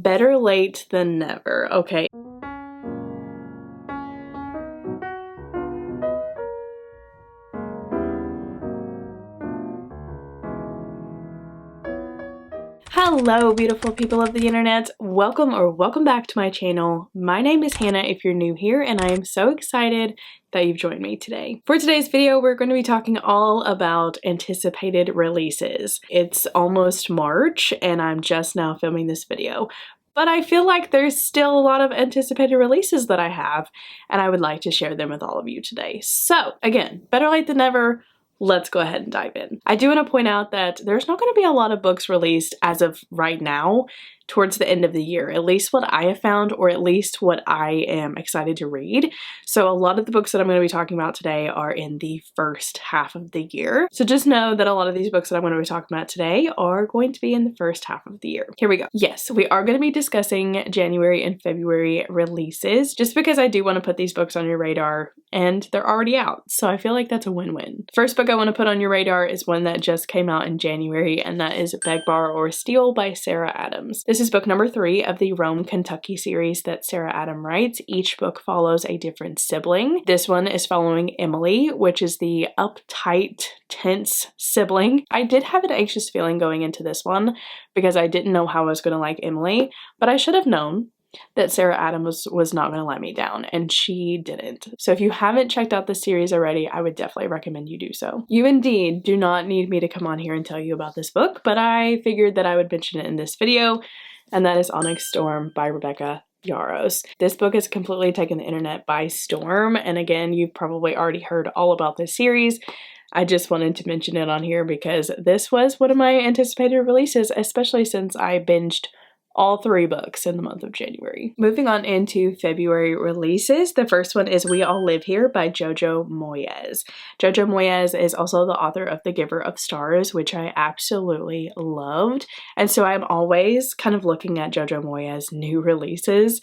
Better late than never. Okay. Hello, beautiful people of the internet. Welcome back to my channel. My name is Hannah if you're new here, and I am so excited that you've joined me today. For today's video, we're going to be talking all about anticipated releases. It's almost March, and I'm just now filming this video. But I feel like there's still a lot of anticipated releases that I have, and I would like to share them with all of you today. So, again, better late than never. Let's go ahead and dive in. I do want to point out that there's not going to be a lot of books released as of right now towards the end of the year, at least what I have found, or at least what I am excited to read. So a lot of the books that I'm going to be talking about today are in the first half of the year. So just know that a lot of these books that I'm going to be talking about today are going to be in the first half of the year. Here we go. Yes, we are going to be discussing January and February releases, just because I do want to put these books on your radar and they're already out. So I feel like that's a win-win. First book I want to put on your radar is one that just came out in January, and that is Beg, Borrow, or Steal by Sarah Adams. This is book number 3 of the Rome, Kentucky series that Sarah Adams writes. Each book follows a different sibling. This one is following Emily, which is the uptight, tense sibling. I did have an anxious feeling going into this one because I didn't know how I was going to like Emily, but I should have known that Sarah Adams was not going to let me down, and she didn't. So if you haven't checked out this series already, I would definitely recommend you do so. You indeed do not need me to come on here and tell you about this book, but I figured that I would mention it in this video, and that is Onyx Storm by Rebecca Yarros. This book has completely taken the internet by storm, and again, you've probably already heard all about this series. I just wanted to mention it on here because this was one of my anticipated releases, especially since I binged all 3 books in the month of January. Moving on into February releases, the first one is We All Live Here by Jojo Moyes. Jojo Moyes is also the author of The Giver of Stars, which I absolutely loved. And so I'm always kind of looking at Jojo Moyes' new releases,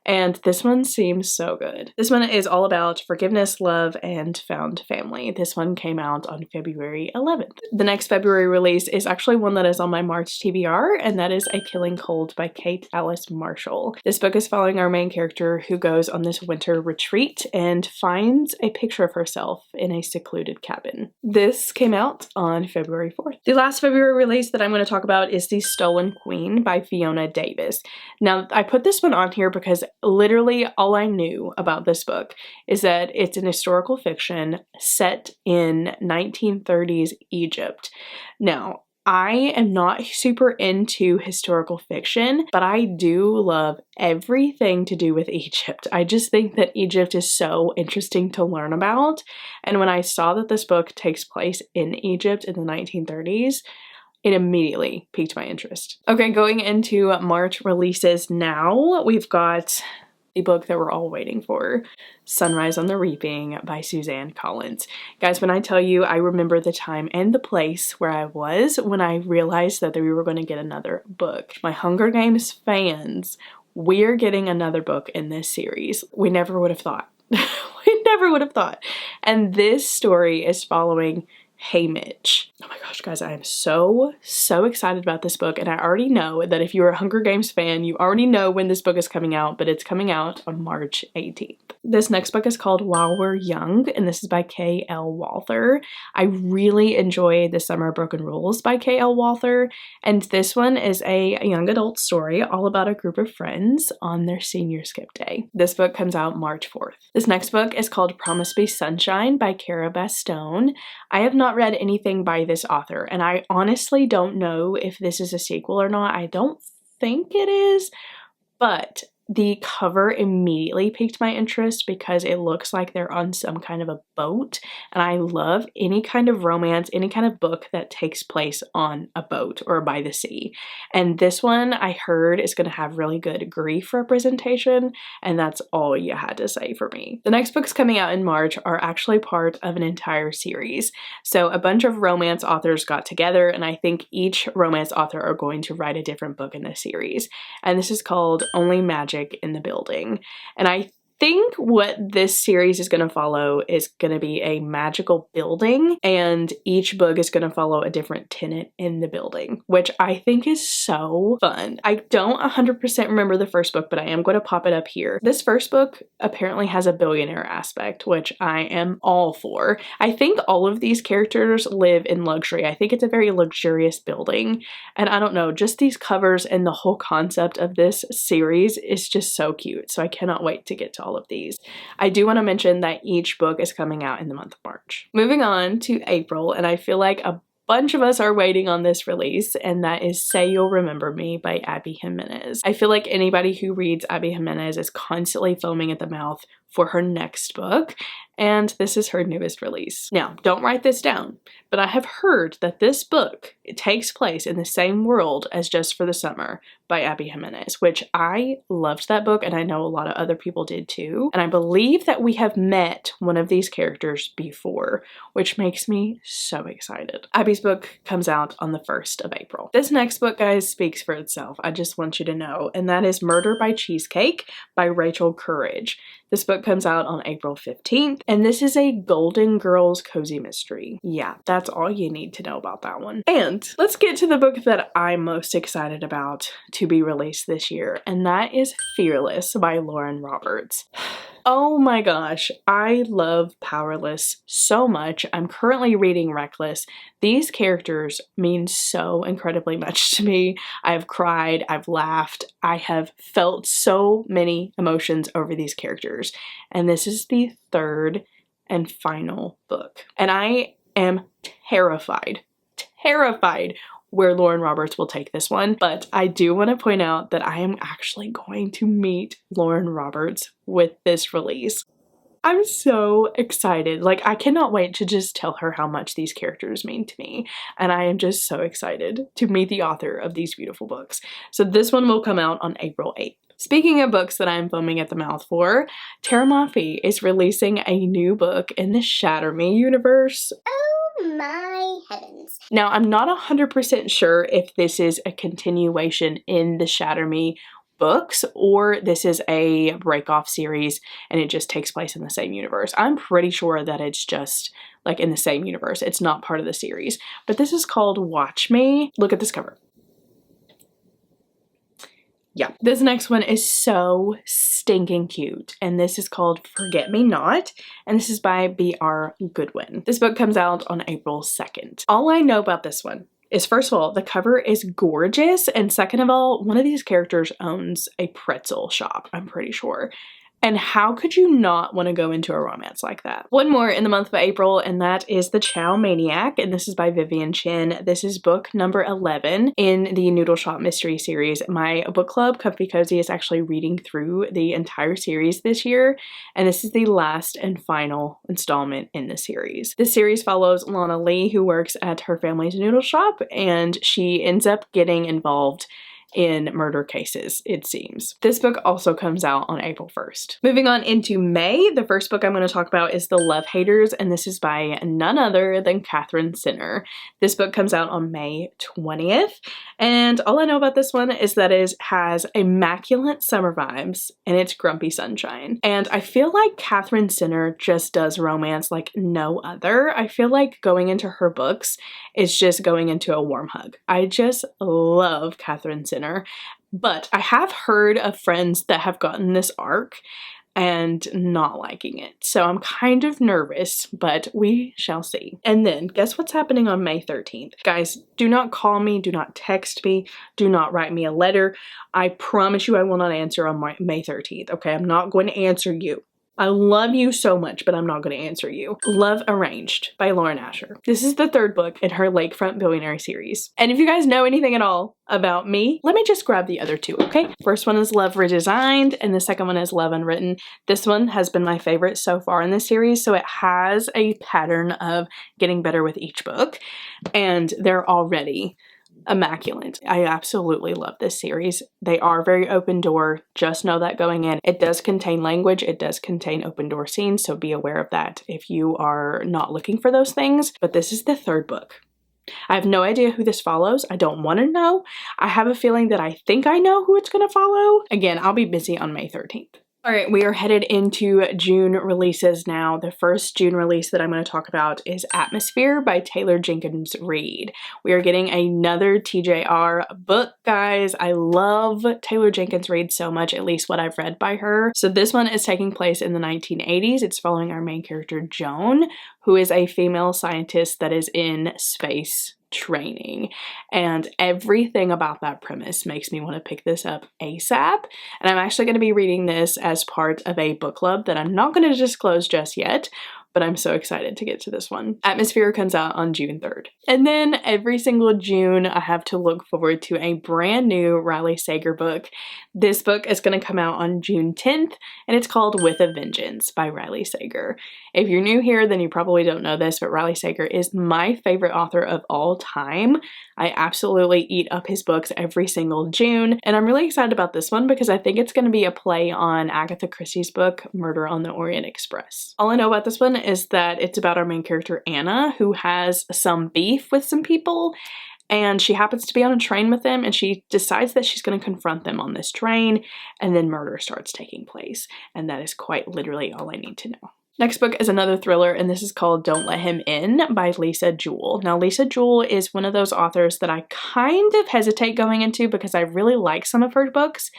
and this one seems so good. This one is all about forgiveness, love, and found family. This one came out on February 11th. The next February release is actually one that is on my March TBR, and that is A Killing Cold by Kate Alice Marshall. This book is following our main character who goes on this winter retreat and finds a picture of herself in a secluded cabin. This came out on February 4th. The last February release that I'm going to talk about is The Stolen Queen by Fiona Davis. Now, I put this one on here because literally all I knew about this book is that it's an historical fiction set in 1930s Egypt. Now, I am not super into historical fiction, but I do love everything to do with Egypt. I just think that Egypt is so interesting to learn about. And when I saw that this book takes place in Egypt in the 1930s, it immediately piqued my interest. Okay, going into March releases now, we've got the book that we're all waiting for, Sunrise on the Reaping by Suzanne Collins. Guys, when I tell you, I remember the time and the place where I was when I realized that we were going to get another book. My Hunger Games fans, we're getting another book in this series. We never would have thought. We never would have thought. And this story is following Hey Mitch. Oh my gosh, guys, I am so excited about this book, and I already know that if you're a Hunger Games fan, you already know when this book is coming out, but it's coming out on March 18th. This next book is called While We're Young, and this is by K.L. Walther. I really enjoyed The Summer of Broken Rules by K.L. Walther, and this one is a young adult story all about a group of friends on their senior skip day. This book comes out March 4th. This next book is called Promise Be Sunshine by Cara Bastone. I have not read anything by this author, and I honestly don't know if this is a sequel or not. I don't think it is, but the cover immediately piqued my interest because it looks like they're on some kind of a boat, and I love any kind of romance, any kind of book that takes place on a boat or by the sea. And this one I heard is going to have really good grief representation, and that's all you had to say for me. The next books coming out in March are actually part of an entire series. So a bunch of romance authors got together, and I think each romance author are going to write a different book in this series. And this is called Only Magic in the Building. And I think what this series is going to follow is going to be a magical building, and each book is going to follow a different tenant in the building, which I think is so fun. I don't 100% remember the first book, but I am going to pop it up here. This first book apparently has a billionaire aspect, which I am all for. I think all of these characters live in luxury. I think it's a very luxurious building, and I don't know, just these covers and the whole concept of this series is just so cute. So I cannot wait to get to all of these. I do want to mention that each book is coming out in the month of March. Moving on to April, and I feel like a bunch of us are waiting on this release, and that is Say You'll Remember Me by Abby Jimenez. I feel like anybody who reads Abby Jimenez is constantly foaming at the mouth for her next book, and this is her newest release. Now, don't write this down, but I have heard that this book, it takes place in the same world as Just for the Summer by Abby Jimenez, which I loved that book, and I know a lot of other people did too. And I believe that we have met one of these characters before, which makes me so excited. Abby's book comes out on the 1st of April. This next book, guys, speaks for itself. I just want you to know, and that is Murder by Cheesecake by Rachel Courage. This book comes out on April 15th, and this is a Golden Girls cozy mystery. Yeah, that's all you need to know about that one. And let's get to the book that I'm most excited about to be released this year, and that is Fearless by Lauren Roberts. Oh my gosh, I love Powerless so much. I'm currently reading Reckless. These characters mean so incredibly much to me. I've cried, I've laughed, I have felt so many emotions over these characters. And this is the third and final book. And I am terrified where Lauren Roberts will take this one, but I do want to point out that I am actually going to meet Lauren Roberts with this release. I'm so excited. Like, I cannot wait to just tell her how much these characters mean to me, and I am just so excited to meet the author of these beautiful books. So this one will come out on April 8th. Speaking of books that I'm foaming at the mouth for, Tara Mafi is releasing a new book in the Shatter Me universe. Oh my heavens. Now, I'm not 100% sure if this is a continuation in the Shatter Me books or this is a break-off series and it just takes place in the same universe. I'm pretty sure that it's just like in the same universe. It's not part of the series. But this is called Watch Me. Look at this cover. Yeah, this next one is so stinking cute, and this is called Forget Me Not, and this is by B.R. Goodwin. This book comes out on April 2nd. All I know about this one is, first of all, the cover is gorgeous, and second of all, one of these characters owns a pretzel shop, I'm pretty sure. And how could you not want to go into a romance like that? One more in the month of April, and that is The Chow Maniac, and this is by Vivian Chin. This is book number 11 in the Noodle Shop Mystery Series. My book club, Comfy Cozy, is actually reading through the entire series this year, and this is the last and final installment in the series. This series follows Lana Lee, who works at her family's noodle shop, and she ends up getting involved in murder cases, it seems. This book also comes out on April 1st. Moving on into May, the first book I'm going to talk about is The Love Haters, and this is by none other than Catherine Sinner. This book comes out on May 20th, and all I know about this one is that it has immaculate summer vibes and it's grumpy sunshine. And I feel like Catherine Sinner just does romance like no other. I feel like going into her books is just going into a warm hug. I just love Catherine Sinner. But I have heard of friends that have gotten this arc and not liking it. So I'm kind of nervous, but we shall see. And then guess what's happening on May 13th? Guys, do not call me, do not text me, do not write me a letter. I promise you I will not answer on May 13th, okay? I'm not going to answer you. I love you so much, but I'm not going to answer you. Love Arranged by Lauren Asher. This is the third book in her Lakefront Billionaire series. And if you guys know anything at all about me, let me just grab the other two, okay? First one is Love Redesigned, and the second one is Love Unwritten. This one has been my favorite so far in this series, so it has a pattern of getting better with each book, and they're already immaculate. I absolutely love this series. They are very open door. Just know that going in. It does contain language. It does contain open door scenes, so be aware of that if you are not looking for those things. But this is the third book. I have no idea who this follows. I don't want to know. I have a feeling that I think I know who it's going to follow. Again, I'll be busy on May 13th. Alright, we are headed into June releases now. The first June release that I'm going to talk about is Atmosphere by Taylor Jenkins Reid. We are getting another TJR book, guys. I love Taylor Jenkins Reid so much, at least what I've read by her. So this one is taking place in the 1980s. It's following our main character, Joan, who is a female scientist that is in space training, and everything about that premise makes me want to pick this up ASAP. And I'm actually going to be reading this as part of a book club that I'm not going to disclose just yet, but I'm so excited to get to this one. Atmosphere comes out on June 3rd. And then every single June, I have to look forward to a brand new Riley Sager book. This book is going to come out on June 10th, and it's called With a Vengeance by Riley Sager. If you're new here, then you probably don't know this, but Riley Sager is my favorite author of all time. I absolutely eat up his books every single June, and I'm really excited about this one because I think it's going to be a play on Agatha Christie's book, Murder on the Orient Express. All I know about this one is that it's about our main character, Anna, who has some beef with some people, and she happens to be on a train with them, and she decides that she's going to confront them on this train, and then murder starts taking place, and that is quite literally all I need to know. Next book is another thriller, and this is called Don't Let Him In by Lisa Jewell. Now, Lisa Jewell is one of those authors that I kind of hesitate going into because I really like some of her books,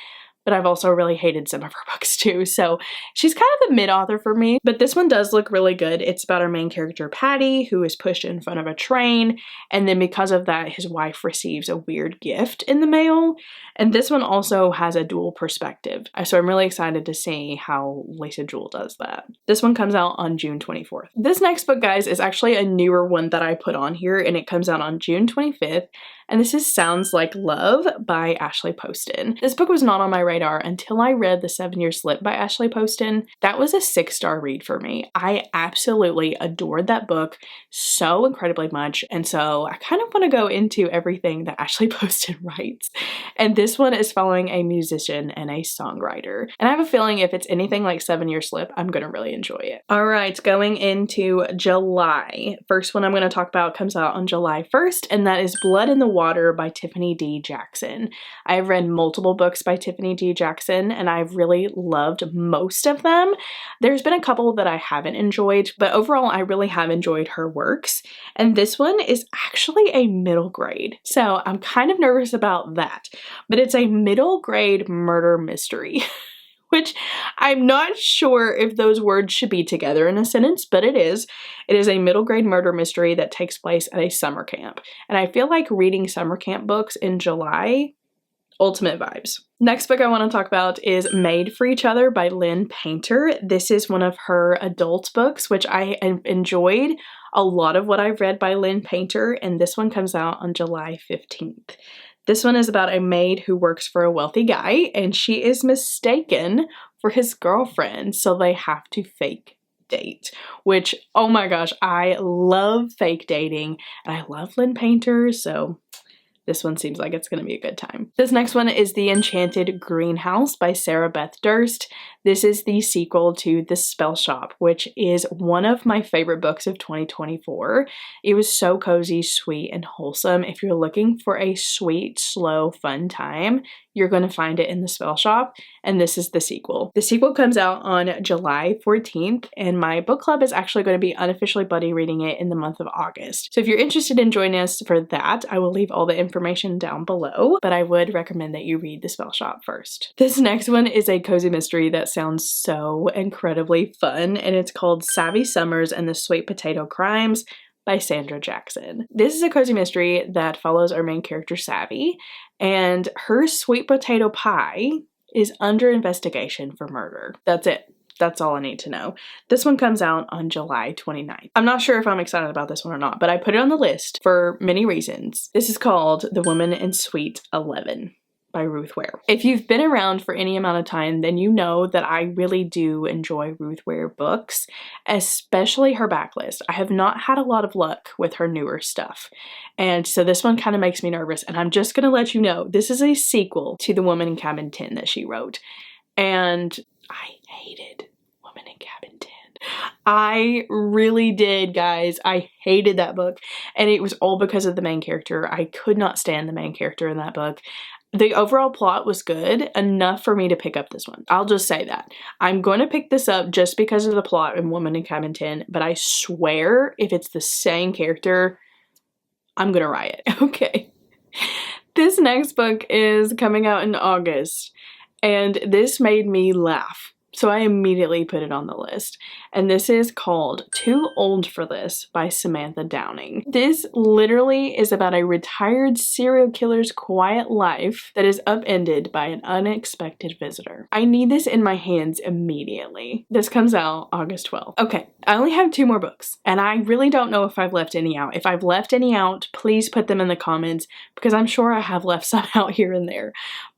but I've also really hated some of her books too. So she's kind of a mid-author for me, but this one does look really good. It's about our main character, Patty, who is pushed in front of a train, and then because of that, his wife receives a weird gift in the mail. And this one also has a dual perspective. So I'm really excited to see how Lisa Jewell does that. This one comes out on June 24th. This next book, guys, is actually a newer one that I put on here, and it comes out on June 25th. And this is Sounds Like Love by Ashley Poston. This book was not on my radar until I read The 7-Year Slip by Ashley Poston. That was a 6-star read for me. I absolutely adored that book so incredibly much, and so I kind of want to go into everything that Ashley Poston writes. And this one is following a musician and a songwriter. And I have a feeling if it's anything like 7-Year Slip, I'm going to really enjoy it. All right, going into July. First one I'm going to talk about comes out on July 1st, and that is Blood in the Water by Tiffany D. Jackson. I've read multiple books by Tiffany D. Jackson, and I've really loved most of them. There's been a couple that I haven't enjoyed, but overall I really have enjoyed her works. And this one is actually a middle grade, so I'm kind of nervous about that. But it's a middle grade murder mystery. Which I'm not sure if those words should be together in a sentence, but it is. It is a middle grade murder mystery that takes place at a summer camp. And I feel like reading summer camp books in July, ultimate vibes. Next book I want to talk about is Made for Each Other by Lynn Painter. This is one of her adult books, which I enjoyed a lot of what I've read by Lynn Painter, and this one comes out on July 15th. This one is about a maid who works for a wealthy guy, and she is mistaken for his girlfriend, so they have to fake date, which, oh my gosh, I love fake dating, and I love Lynn Painter, so this one seems like it's going to be a good time. This next one is The Enchanted Greenhouse by Sarah Beth Durst. This is the sequel to The Spell Shop, which is one of my favorite books of 2024. It was so cozy, sweet, and wholesome. If you're looking for a sweet, slow, fun time, you're going to find it in The Spell Shop, and this is the sequel. The sequel comes out on July 14th, and my book club is actually going to be unofficially buddy reading it in the month of August. So if you're interested in joining us for that, I will leave all the information down below, but I would recommend that you read The Spell Shop first. This next one is a cozy mystery that sounds so incredibly fun, and it's called Savvy Summers and the Sweet Potato Crimes by Sandra Jackson. This is a cozy mystery that follows our main character, Savvy, and her sweet potato pie is under investigation for murder. That's it. That's all I need to know. This one comes out on July 29th. I'm not sure if I'm excited about this one or not, but I put it on the list for many reasons. This is called The Woman in Suite 11 by Ruth Ware. If you've been around for any amount of time, then you know that I really do enjoy Ruth Ware books, especially her backlist. I have not had a lot of luck with her newer stuff, and so this one kind of makes me nervous, and I'm just gonna let you know, this is a sequel to The Woman in Cabin 10 that she wrote, and I hated Woman in Cabin 10. I really did, guys. I hated that book, and it was all because of the main character. I could not stand the main character in that book. the overall plot was good enough for me to pick up this one. I'll just say that. I'm going to pick this up just because of the plot in Woman in Cabin 10, but I swear if it's the same character, I'm going to riot. Okay. This next book is coming out in August, and this made me laugh. So I immediately put it on the list. And this is called Too Old for This by Samantha Downing. This literally is about a retired serial killer's quiet life that is upended by an unexpected visitor. I need this in my hands immediately. This comes out August 12th. Okay, I only have 2 more books, and I really don't know if I've left any out. If I've left any out, please put them in the comments, because I'm sure I have left some out here and there.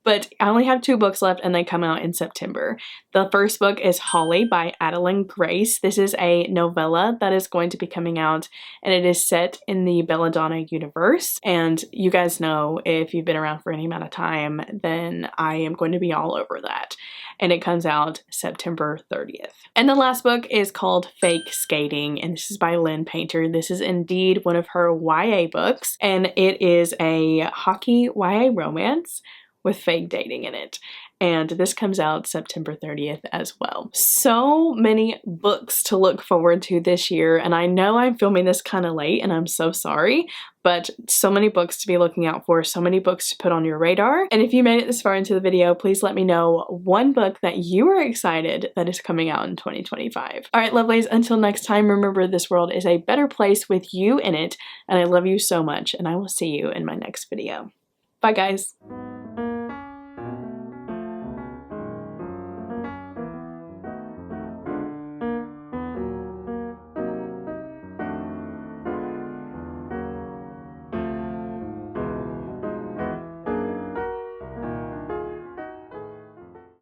But I only have 2 books left, and they come out in September. The first book is Holly by Adeline Grace. This is a novella that is going to be coming out, and it is set in the Belladonna universe. And you guys know, if you've been around for any amount of time, then I am going to be all over that. And it comes out September 30th. And the last book is called Fake Skating, and this is by Lynn Painter. This is indeed one of her YA books, and it is a hockey YA romance with fake dating in it. And this comes out September 30th as well. So many books to look forward to this year, and I know I'm filming this kind of late, and I'm so sorry, but so many books to be looking out for, so many books to put on your radar. And if you made it this far into the video, please let me know one book that you are excited that is coming out in 2025. All right, lovelies, until next time, remember this world is a better place with you in it, and I love you so much, and I will see you in my next video. Bye, guys.